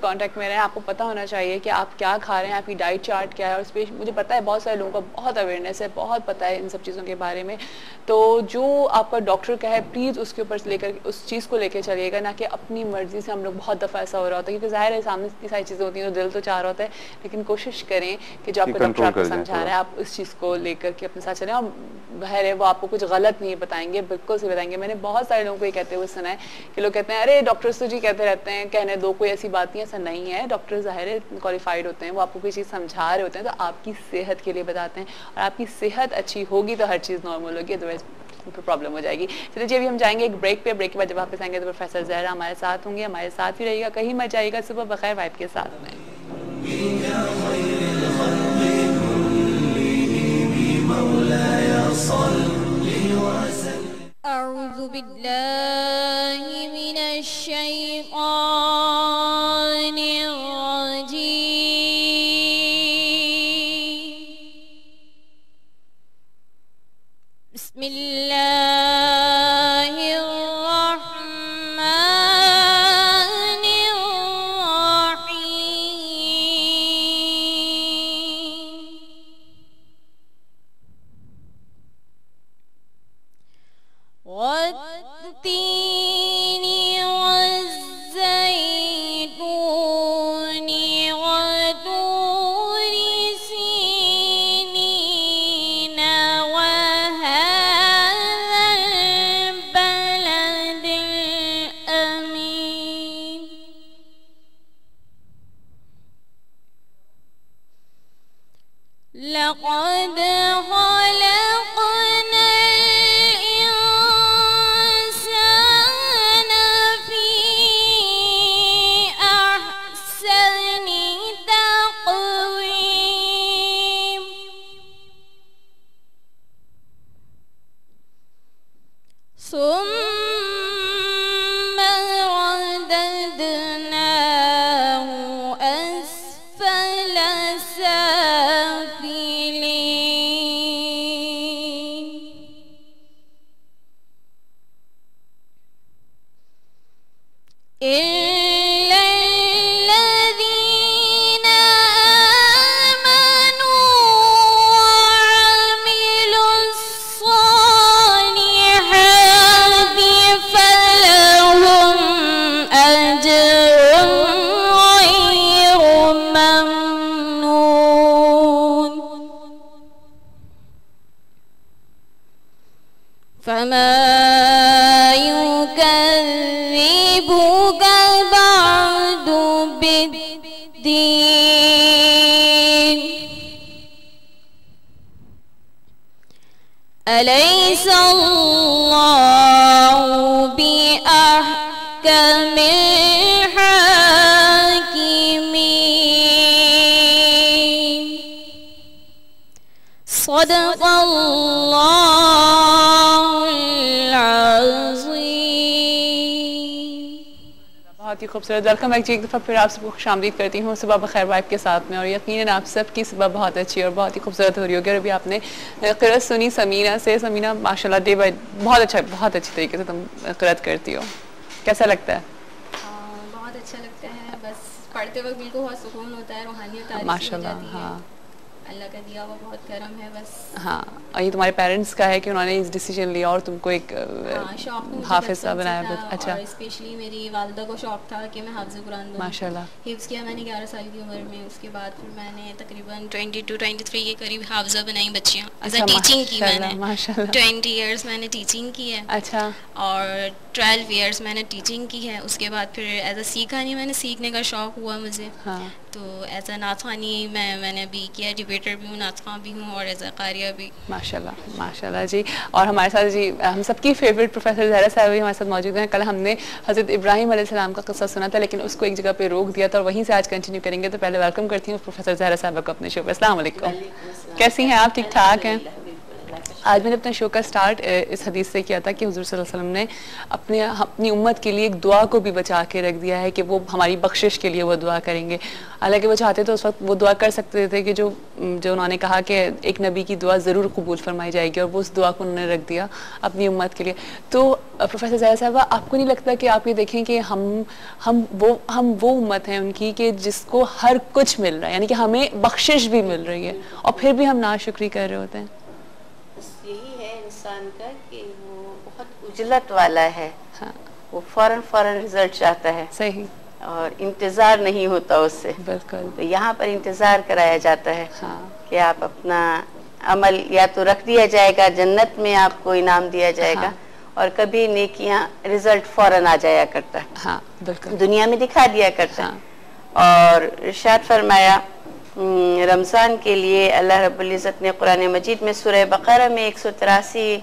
Contact में रहें। आपको पता होना चाहिए कि आप क्या खा रहे हैं, आपकी डाइट चार्ट क्या है। और स्पेशली मुझे पता है बहुत सारे लोगों को बहुत अवेयरनेस है, बहुत पता है इन सब चीज़ों के बारे में। तो जो आपका डॉक्टर का है प्लीज़ उसके ऊपर लेकर उस चीज़ को लेकर चलिएगा, ना कि अपनी मर्जी से। हम लोग बहुत दफ़ा ऐसा हो रहा होता है क्योंकि ज़ाहिर है सामने इतनी सारी चीज़ें होती हैं तो दिल तो चाह रहा होता है, लेकिन कोशिश करें कि जो आपका डॉक्टर आपको समझा रहा है आप उस चीज़ को लेकर के अपने साथ चलें। और बाहर है वो आपको कुछ गलत नहीं बताएंगे, बिल्कुल से बताएंगे। मैंने बहुत सारे लोगों को ये कहते हुए सुना है कि लोग कहते हैं अरे डॉक्टर्स तो जी कहते रहते हैं, कहने दो, कोई ऐसी बात नहीं। ऐसा नहीं है, डॉक्टर ज़ाहिर है क्वालिफाइड होते हैं, वो आपको कोई चीज़ समझा रहे होते हैं तो आपकी सेहत के लिए बताते हैं। और आपकी सेहत अच्छी होगी तो हर चीज़ नॉर्मल होगी, अदरवाइज प्रॉब्लम हो जाएगी। चलिए जी अभी हम जाएंगे एक ब्रेक पे, ब्रेक के बाद जब वापस आएंगे तो प्रोफेसर ज़हरा हमारे साथ होंगे, हमारे साथ ही रहिएगा, कहीं मत जाइएगा। सुबह बखैर वाइब के साथ में। अऊज़ु बिल्लाहि मिनश शैतानिर रजीम। बिस्मिल्लाहिर लक़द अलैहिस्सलाहु बिअहकमिल हाकिमीन। सदक़ल्लाहुल अज़ीम। बहुत ही खूबसूरत। वेलकम बैक जी, एक दफ़ा फिर आप सबको खुशामदीद करती हूँ सुबह बखैर वाइब के साथ में। और यकीनन आप सबकी सुबह बहुत अच्छी और बहुत ही खूबसूरत हो रही होगी। और अभी आपने क़िरात सुनी समीना से। समीना माशाल्लाह डे बाय बहुत अच्छा, बहुत अच्छी तरीके से तुम क़िरात करती हो, कैसा लगता है? बहुत अच्छा लगता है, बस पढ़ते वक्त बिल्कुल बहुत सुकून होता है, रूहानियत माशाल्लाह। हाँ, अल्लाह का दिया हुआ बहुत करम है बस। हाँ, और ये तुम्हारे पेरेंट्स का है कि उन्होंने इस डिसीजन लिया और तुमको एक हाफिज़ा बनाया। अच्छा, और स्पेशली मेरी वालिदा को शौक था कि मैं हाफ़िज़ कुरान बनूं। माशाल्लाह। हिफ्ज़ किया मैंने 11 साल की उम्र में। उसके बाद फिर मैंने तकरीबन 22-23 के करीब हाफ़िज़ा बनाई बच्चियाँ। अच्छा, टीचिंग की मैंने माशाल्लाह। 20 ईयर्स मैंने टीचिंग की है। अच्छा। और 12 ईयर्स मैंने टीचिंग की है। उसके बाद फिर एज अ सीखा नहीं, मैंने सीखने का शौक़ हुआ मुझे। हाँ। तो एज अ नाथानी मैंने भी किया, डिबेटर भी हूँ, नाथखा भी हूँ और एज अ कारिया भी। माशाल्लाह माशाल्लाह जी। और हमारे साथ जी हम सबकी फेवरेट प्रोफेसर ज़हरा साहब भी हमारे साथ मौजूद हैं। कल हमने हज़रत इब्राहीम अलैहिस्सलाम का किस्सा सुना था, लेकिन उसको एक जगह पे रोक दिया था और वहीं से आज कंटिन्यू करेंगे। तो पहले वेलकम करती हूँ प्रोफेसर ज़हरा साहब को अपने शो पर। अस्सलाम वालेकुम, कैसी हैं आप? ठीक ठाक हैं? आज मैंने अपने शो का स्टार्ट इस हदीस से किया था कि हुजूर सल्लल्लाहु अलैहि वसल्लम ने अपनी उम्मत के लिए एक दुआ को भी बचा के रख दिया है कि वो हमारी बख्शिश के लिए वो दुआ करेंगे। हालांकि वो चाहते तो उस वक्त वो दुआ कर सकते थे कि जो उन्होंने कहा कि एक नबी की दुआ ज़रूर कबूल फरमाई जाएगी, और वो उस दुआ को उन्होंने रख दिया अपनी उम्मत के लिए। तो प्रोफेसर ज़ाहिरा साहबा, आपको नहीं लगता कि आप ये देखें कि हम वो उम्मत हैं उनकी कि जिसको हर कुछ मिल रहा है, यानी कि हमें बख्शिश भी मिल रही है और फिर भी हम नाशुक्री कर रहे होते हैं? यही है इंसान का कि वो बहुत उजलत वाला है। हाँ, वो फौरन रिजल्ट चाहता है। सही। और इंतजार नहीं होता उससे। बिल्कुल। तो यहाँ पर इंतजार कराया जाता है। हाँ। कि आप अपना अमल या तो रख दिया जाएगा, जन्नत में आपको इनाम दिया जाएगा। हाँ। और कभी नेकियां रिजल्ट फौरन आ जाया करता है। हाँ, बिल्कुल। दुनिया में दिखा दिया करता है। हाँ। और इरशाद फरमाया रमज़ान के लिए अल्लाह रब्बुल इज़्ज़त ने कुरान मजीद में सूरह बकरा में 183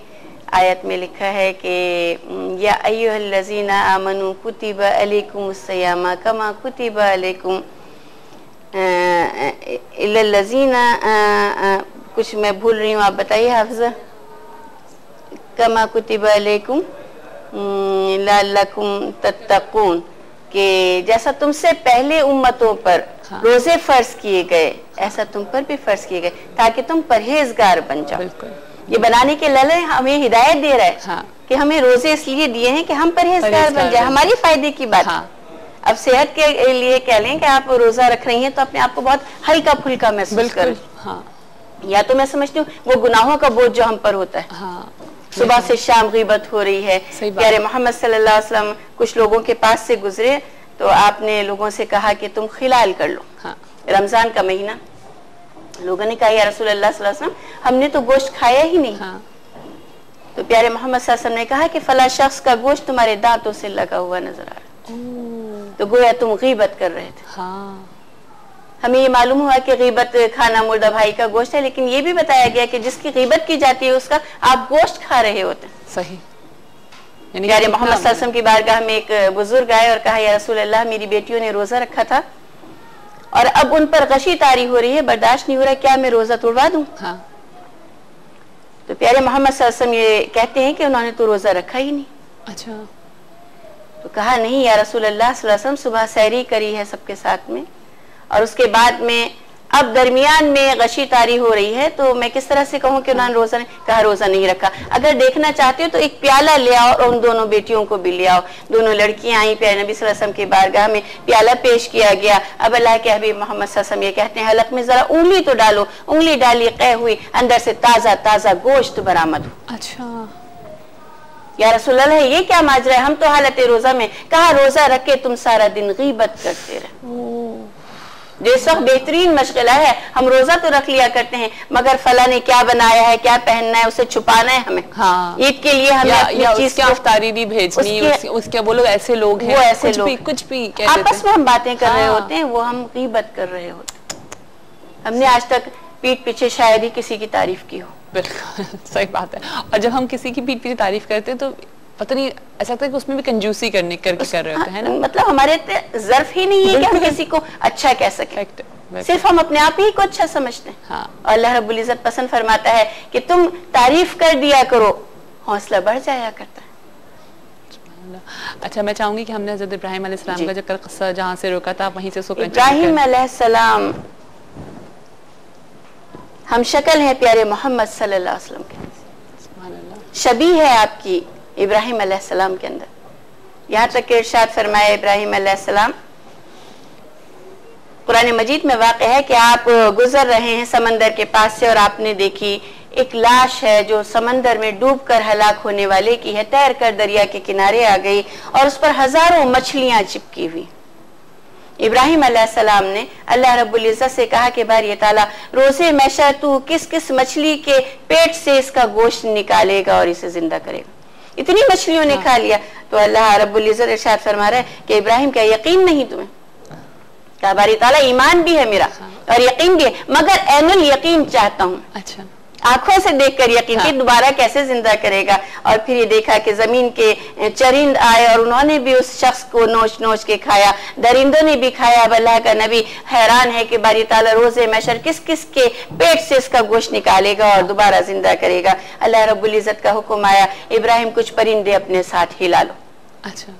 आयत में लिखा है कि या अय्युहल्लज़ीना आमनू कुतिबा अलैकुमुस्सियाम कमा कुतिबा अलैकुम इल्लल्लज़ीना, कुछ मैं भूल रही हूँ, आप बताइए हाफ़िज़ा। कमा कुतिबा अलैकुम लअल्लकुम तत्तकून, कि जैसा तुमसे पहले उम्मतों पर हाँ। रोजे फर्ज किए गए, ऐसा तुम पर भी फर्ज किए गए ताकि तुम परहेजगार बन जाओ। ये बनाने के लाले हमें हिदायत दे रहा है। हाँ। कि हमें रोजे इसलिए दिए हैं कि हम परहेजगार बन जाए, हमारी फायदे की बात। हाँ। अब सेहत के लिए कह लें कि आप रोजा रख रही हैं तो अपने आप को बहुत हल्का फुल्का महसूस करें। हाँ। या तो मैं समझती हूँ वो गुनाहों का बोझ जो हम पर होता है। हाँ। सुबह से शाम गीबत हो रही है। प्यारे मोहम्मद सल्लल्लाहु अलैहि वसल्लम कुछ लोगों के पास से गुजरे तो आपने लोगों से कहा कि तुम खिलाल कर लो। हाँ। रमजान का महीना, लोगों ने कहा या रसूल अल्लाह सल्लल्लाहु अलैहि वसल्लम हमने तो गोश्त खाया ही नहीं। हाँ। तो प्यारे मोहम्मद सल्लल्लाहु अलैहि वसल्लम ने कहा कि फला शख्स का गोश्त तुम्हारे दांतों से लगा हुआ नजर आ रहा, तो गोया तुम गीबत कर रहे थे। हाँ। हमें ये मालूम हुआ कि गीबत खाना मुर्दा भाई का गोश्त है, लेकिन ये भी बताया गया कि जिसकी गीबत की जाती है उसका आप गोश्त खा रहे होते। सही। प्यारे मोहम्मद सल्लल्लाहु अलैहि वसल्लम की बारगाह में एक बुजुर्ग आए और कहा या रसूल अल्लाह मेरी बेटियों ने रोजा रखा था और अब उन पर गशी तारी हो रही है, बर्दाश्त नहीं हो रहा, क्या मैं रोजा तोड़वा दूं? हाँ। तो प्यारे मोहम्मद सल्लल्लाहु अलैहि वसल्लम ये कहते हैं कि उन्होंने तो रोजा रखा ही नहीं। अच्छा। तो कहा नहीं या रसूल अल्लाह सल्लल्लाहु अलैहि वसल्लम सुबह सैरी करी है सबके साथ में, और उसके बाद में अब दरमियान में गशी तारी हो रही है, तो मैं किस तरह से कहूँ कि उन्होंने रोजा नहीं? कहा रोजा नहीं रखा। अगर देखना चाहते हो तो एक प्याला ले आओ और उन दोनों बेटियों को भी ले आओ। दोनों लड़कियां आई, प्यारे नबी सल्लल्लाहु अलैहि वसल्लम की बारगाह में प्याला पेश किया गया। अब अल्लाह के हबीब मोहम्मद सल्लल्लाहु अलैहि वसल्लम ये कहते हैं हलक में जरा उंगली तो डालो। उंगली डाली, कै हुई, अंदर से ताजा ताजा गोश्त बरामद हो। अच्छा। या रसूल अल्लाह ये क्या माजरा है, हम तो हालत रोजा में। कहा रोजा रख के तुम सारा दिन गीबत करते रहे। जो सब बेहतरीन मशगला है, हम रोजा तो रख लिया करते हैं मगर फला ने क्या बनाया है, क्या पहनना है, उसे छुपाना है हमें। हाँ। ईद के लिए हमें अपनी चीज अफ्तारी भी भेजनी, उसके वो लोग ऐसे लोग हैं, वो ऐसे कुछ भी आपस में हम बातें कर रहे होते हैं, वो हम गीबत कर रहे होते। हमने आज तक पीठ पीछे शायद ही किसी की तारीफ की हो। बिल्कुल सही बात है। और जब हम किसी की पीठ पीछे तारीफ करते हैं तो पता नहीं ऐसा लगता है कि उसमें भी कंजूसी करके कर रहे होते हैं ना। मतलब हमारे ज़र्फ ही नहीं है कि हम किसी को अच्छा कह सकें, सिर्फ हम अपने आप ही को अच्छा समझते हैं। हाँ। और अल्लाह रब्बुल इज़्ज़त पसंद फरमाता है कि तुम तारीफ कर दिया करो, हौसला बढ़ जाया करता है। अच्छा, मैं चाहूंगी कि हमने हज़रत इब्राहिम अलैहिस्सलाम का जो किस्सा जहाँ से रोका था वहीं से उसको इब्राहिम अलैहिस्सलाम हम शक्ल है प्यारे मोहम्मद सल्लल्लाहु अलैहि वसल्लम के, शबी है आपकी इब्राहिम अलैहिस्सलाम के अंदर। यहाँ तक कि इरशाद फरमाया इब्राहिम अलैहिस्सलाम, कुरान मजीद में वाक़या है कि आप गुजर रहे हैं समंदर के पास से और आपने देखी एक लाश है जो समंदर में डूबकर हलाक होने वाले की है, तैर कर दरिया के किनारे आ गई और उस पर हजारों मछलियां चिपकी हुई। इब्राहिम अलैहिस्सलाम ने अल्लाह रब्बुल इज़्ज़त से कहा कि बारी ताला रोज़े मैशा तू किस किस मछली के पेट से इसका गोश्त निकालेगा और इसे जिंदा करेगा। इतनी मछलियों ने खा लिया। तो अल्लाह रब्बुल इज़्ज़त इरशाद फरमा रहा है कि इब्राहिम क्या यकीन नहीं तुम्हें? कहा बारी ताला ईमान भी है मेरा और यकीन भी है, मगर ऐनुल यकीन चाहता हूँ। अच्छा। आंखों से देखकर यकीन कि दोबारा कैसे जिंदा करेगा। और फिर ये देखा कि जमीन के चरिंद आए और उन्होंने भी उस शख्स को नोच नोच के खाया, दरिंदों ने भी खाया। अब अल्लाह का नबी हैरान है कि बारी ताला रोजे महशर किस किस के पेट से इसका गोश्त निकालेगा और दोबारा जिंदा करेगा। अल्लाह रब्बुल इज्जत का हुक्म आया, इब्राहिम कुछ परिंदे अपने साथ हिला लो। अच्छा,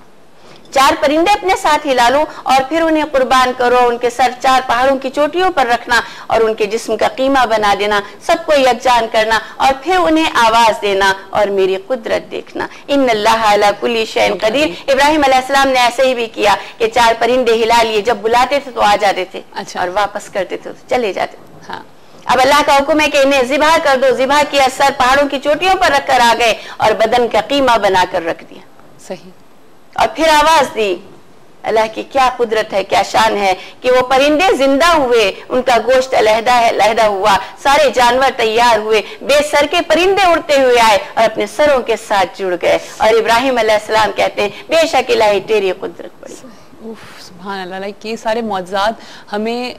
4 परिंदे अपने साथ हिला लो और फिर उन्हें कुर्बान करो, उनके सर 4 पहाड़ों की चोटियों पर रखना और उनके जिस्म का कीमा बना देना, सबको यकजान करना और फिर उन्हें आवाज देना और मेरी कुदरत देखना। इन्नल्लाह अला कुल्ली शैइन कदीर। इब्राहिम अलैहिस्सलाम ने ऐसे ही भी किया कि 4 परिंदे हिला लिए, जब बुलाते थे तो आ जाते थे। अच्छा। और वापस करते थे तो चले जाते थे। हाँ, अब अल्लाह का हुक्म है कि इन्हें जिबा कर दो। जिबा किया, सर पहाड़ों की चोटियों पर रखकर आ गए और बदन का कीमा बनाकर रख दिया। सही। और फिर आवाज दी। अल्लाह की क्या कुदरत है, क्या शान है कि वो परिंदे जिंदा हुए, उनका गोश्त अलहदा हुआ, सारे जानवर तैयार हुए, बेसर के परिंदे उड़ते हुए आए और अपने सरों के साथ जुड़ गए। और इब्राहिम अलैहिस्सलाम कहते हैं, बेशक इलाही तेरी कुदरत बड़ी। सुभान अल्लाह, ये सारे मौजज़ात हमें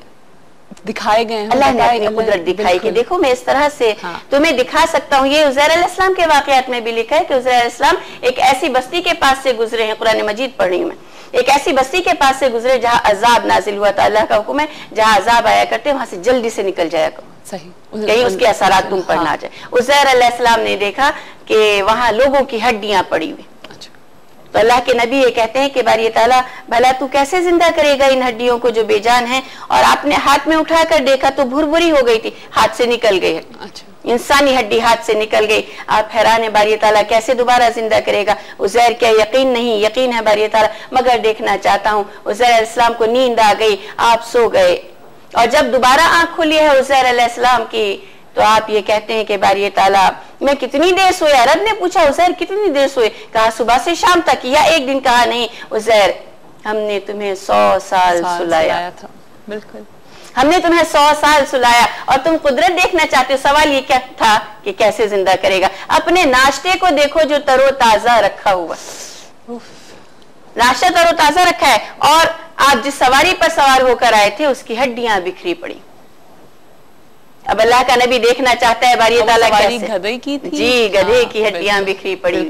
दिखाए गए हैं। अल्लाह ने अपनी कुदरत दिखाई कि देखो मैं इस तरह से तुम्हें दिखा सकता हूँ। ये उज़ैर अलैहिस्सलाम के वाक़यात में भी लिखा है कि उज़ैर अलैहिस्सलाम एक ऐसी बस्ती के पास से गुजरे हैं, कुरान मजीद पढ़ रही हूं मैं, एक ऐसी बस्ती के पास से गुजरे जहाँ अजाब नाजिल हुआ था। अल्लाह का हुक्म है जहाँ अजाब आया करते वहां से जल्दी से निकल जाया करो, सही, कहीं उसके असरात तुम पर ना जाए। उज़ैर अलैहिस्सलाम ने देखा कि वहां लोगों की हड्डियां पड़ी हुई। तो अल्लाह के नबी ये कहते हैं कि बारी ताला भला तू कैसे जिंदा करेगा इन हड्डियों को जो बेजान हैं। और आपने हाथ में उठाकर देखा तो भुरभुरी हो गई थी, हाथ से निकल गई। अच्छा। इंसानी हड्डी हाथ से निकल गई। आप हैरान है बारी ताला कैसे दोबारा जिंदा करेगा। उज़ैर क्या यकीन नहीं? यकीन है बारी ताला, मगर देखना चाहता हूँ। उज़ैर अलैहिस्सलाम को नींद आ गई, आप सो गए और जब दोबारा आंख खुली है उज़ैर अलैहिस्सलाम की तो आप ये कहते हैं कि बारी ताला मैं कितनी देर सोए? अरब ने पूछा उज़ैर कितनी देर सोए? कहा सुबह से शाम तक या एक दिन? कहा नहीं उज़ैर हमने तुम्हें 100 साल सुलाया था। बिल्कुल, हमने तुम्हें 100 साल सुलाया और तुम कुदरत देखना चाहते हो। सवाल ये क्या था कि कैसे जिंदा करेगा? अपने नाश्ते को देखो जो तरोताजा रखा हुआ, नाश्ता तरोताजा रखा है और आप जिस सवारी पर सवार होकर आए थे उसकी हड्डियां बिखरी पड़ी। अब अल्लाह का नबी देखना चाहता है बारी ताला कैसे गधे की थी। जी, गधे की हड्डियां बिखरी पड़ी।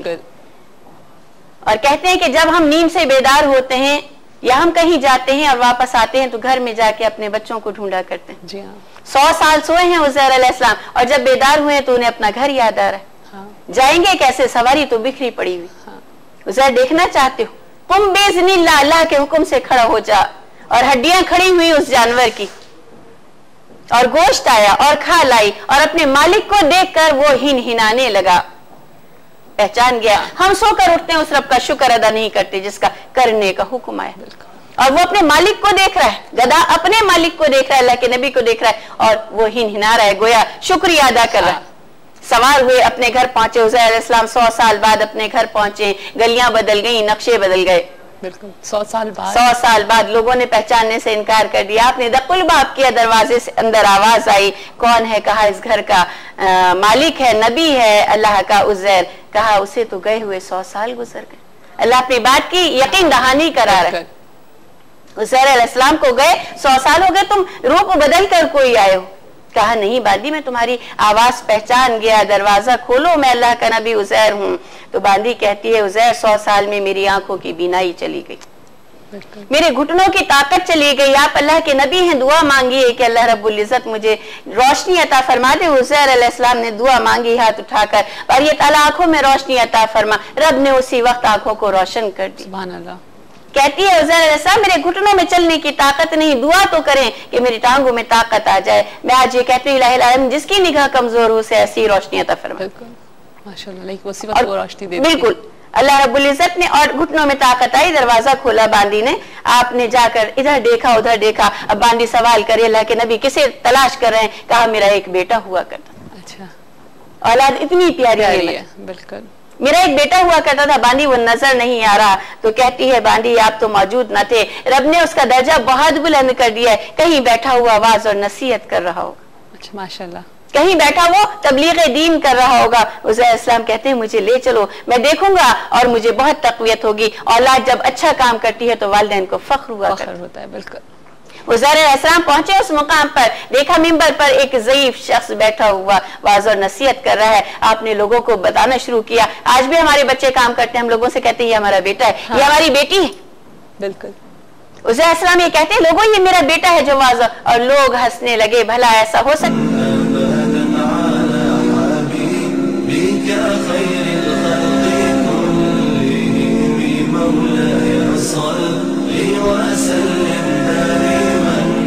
और कहते हैं कि जब हम नींद से बेदार होते हैं या हम कहीं जाते हैं और वापस आते हैं तो घर में जाके अपने बच्चों को ढूंढा करते हैं। जी हाँ। 100 साल सोए हैं उज़ैर अलैहिस्सलाम और जब बेदार हुए तो उन्हें अपना घर याद आ रहा है। हाँ। जाएंगे कैसे? सवारी तो बिखरी पड़ी हुई। हाँ। उज़ैर देखना चाहते हो? तुम बेइज़्निल्लाह अल्लाह के हुक्म से खड़ा हो जा। और हड्डियां खड़ी हुई उस जानवर की और गोश्त आया और खा लाई और अपने मालिक को देखकर वो हिनहिनाने लगा, पहचान गया। हम सोकर उठते हैं, उस रब का शुक्र अदा नहीं करते जिसका करने का हुक्म आया। और वो अपने मालिक को देख रहा है, गधा अपने मालिक को देख रहा है, अल्लाह के नबी को देख रहा है और वो हिनहिना रहा है, गोया शुक्रिया अदा कर रहा है। सवार हुए, अपने घर पहुंचे। उज़ैर अलैहिस्सलाम 100 साल बाद अपने घर पहुंचे। गलियां बदल गई, नक्शे बदल गए। बिल्कुल, 100 साल बाद लोगों ने पहचानने से इनकार कर दिया। आपने दकुल बाब किया, दरवाजे से अंदर आवाज आई, कौन है? कहा इस घर का मालिक है, नबी है अल्लाह का उज़ैर। कहा उसे तो गए हुए 100 साल गुजर गए। अल्लाह अपनी बात की यकीन दहानी करा रहा है। उज़ैर अलैहिस्सलाम को गए 100 साल हो गए, तुम रूप बदल कर कोई आए हो। कहा नहीं बांदी, मैं तुम्हारी आवाज पहचान गया, दरवाजा खोलो, मैं अल्लाह का नबी उज़ैर हूँ। तो बांदी कहती है उज़ैर 100 साल में मेरी आंखों की बीनाई चली गई, मेरे घुटनों की ताकत चली गई। आप अल्लाह के नबी हैं, दुआ मांगिए कि अल्लाह रब्बुल इज्जत मुझे रोशनी अता फरमा दे। उज़ैर अलैहिस्सलाम ने दुआ मांगी हाथ उठाकर और ये ताला आंखों में रोशनी अता फरमा। रब ने उसी वक्त आंखों को रोशन कर दी। सुभान अल्लाह। कहती है उज़ैर अलैहिस्सलाम मेरे घुटनों में चलने की ताकत नहीं, दुआ तो करें कि मेरी टांगों में ताकत आ जाए। मैं आज ये कहती हूं इलाही आलम जिसकी निगाह कमजोर हो उसे ऐसी रोशनी अता फरमा। माशाअल्लाह, उसी वक्त वो रोशनी दे दी। बिल्कुल, अल्लाह रब्बुल इज्जत ने और घुटनों में ताकत आई। दरवाजा खोला बांदी ने, आपने जाकर इधर देखा उधर देखा। अब बांदी सवाल करे अल्लाह के नबी किसे तलाश कर रहे हैं? कहा मेरा एक बेटा हुआ करता। अच्छा, औलाद इतनी प्यारी है। बिल्कुल, मेरा एक बेटा हुआ करता था। बांदी वो नजर नहीं आ रहा। तो कहती है बांदी आप तो मौजूद न थे, रब ने उसका दर्जा बहुत बुलंद कर दिया है। कहीं बैठा हुआ आवाज और नसीहत कर रहा होगा। अच्छा, माशाल्लाह, कहीं बैठा वो तबलीग दीन कर रहा होगा। उज़ैर अलैहिस्सलाम कहते हैं मुझे ले चलो, मैं देखूंगा और मुझे बहुत तकवीयत होगी। औलाद जब अच्छा काम करती है तो वालिदैन को फख्र हुआ होता है। बिल्कुल, उज़ैर अलैहिस्सलाम पहुंचे उस मुकाम पर, देखा मिंबर पर एक ज़ईफ शख्स बैठा हुआ वाज़ और नसीहत कर रहा है। आपने लोगों को बताना शुरू किया। आज भी हमारे बच्चे काम करते हैं, हम लोगों से कहते हैं ये हमारा बेटा है, ये हमारी बेटी है। बिल्कुल। उज़ैर अलैहिस्सलाम ये कहते हैं लोगों ये मेरा बेटा है जो वाज़, और लोग हंसने लगे। भला ऐसा हो सकता